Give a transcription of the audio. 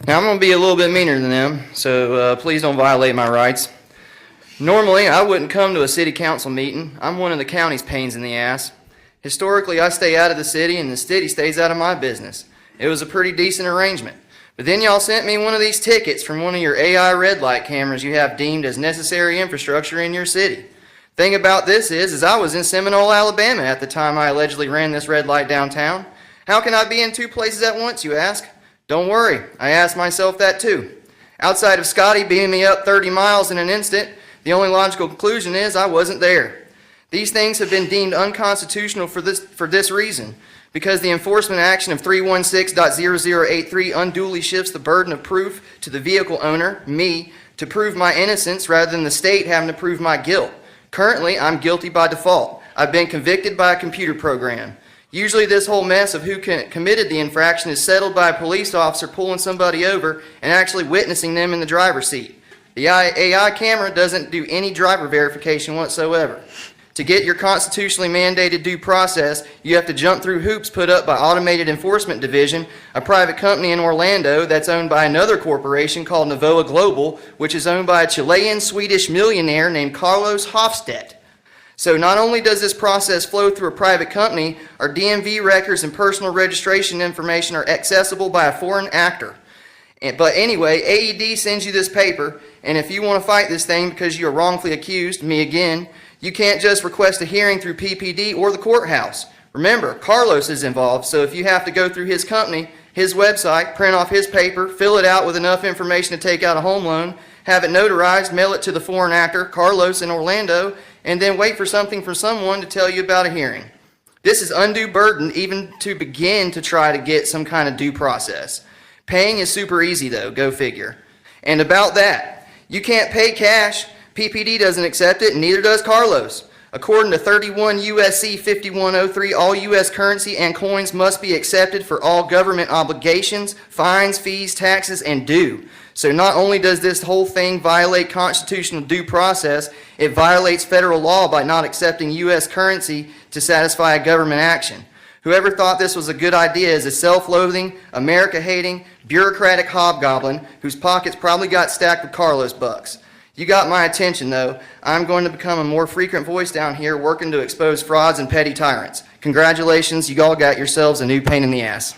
Now, I'm going to be a little bit meaner than them, so please don't violate my rights. Normally, I wouldn't come to a city council meeting. I'm one of the county's pains in the ass. Historically, I stay out of the city, and the city stays out of my business. It was a pretty decent arrangement. But then y'all sent me one of these tickets from one of your AI red light cameras you have deemed as necessary infrastructure in your city. Thing about this is I was in Seminole, Alabama at the time I allegedly ran this red light downtown. How can I be in two places at once, you ask? Don't worry, I asked myself that too. Outside of Scotty beaming me up 30 miles in an instant, the only logical conclusion is I wasn't there. These things have been deemed unconstitutional for this reason, because the enforcement action of 316.0083 unduly shifts the burden of proof to the vehicle owner, me, to prove my innocence rather than the state having to prove my guilt. Currently, I'm guilty by default. I've been convicted by a computer program. Usually this whole mess of who committed the infraction is settled by a police officer pulling somebody over and actually witnessing them in the driver's seat. The AI camera doesn't do any driver verification whatsoever. To get your constitutionally mandated due process, you have to jump through hoops put up by Automated Enforcement Division, a private company in Orlando that's owned by another corporation called Novoa Global, which is owned by a Chilean-Swedish millionaire named Carlos Hofstedt. So not only does this process flow through a private company, our DMV records and personal registration information are accessible by a foreign actor. But anyway, AED sends you this paper, and if you want to fight this thing because you are wrongfully accused, me again, you can't just request a hearing through PPD or the courthouse. Remember, Carlos is involved, so if you have to go through his company, his website, print off his paper, fill it out with enough information to take out a home loan, have it notarized, mail it to the foreign actor, Carlos in Orlando, and then wait for something from someone to tell you about a hearing. This is undue burden even to begin to try to get some kind of due process. Paying is super easy though, go figure. And about that, you can't pay cash. PPD doesn't accept it, and neither does Carlos. According to 31 U.S.C. 5103, all U.S. currency and coins must be accepted for all government obligations, fines, fees, taxes, and due. So not only does this whole thing violate constitutional due process, it violates federal law by not accepting U.S. currency to satisfy a government action. Whoever thought this was a good idea is a self-loathing, America-hating, bureaucratic hobgoblin whose pockets probably got stacked with Carlos bucks. You got my attention, though. I'm going to become a more frequent voice down here working to expose frauds and petty tyrants. Congratulations, you all got yourselves a new pain in the ass.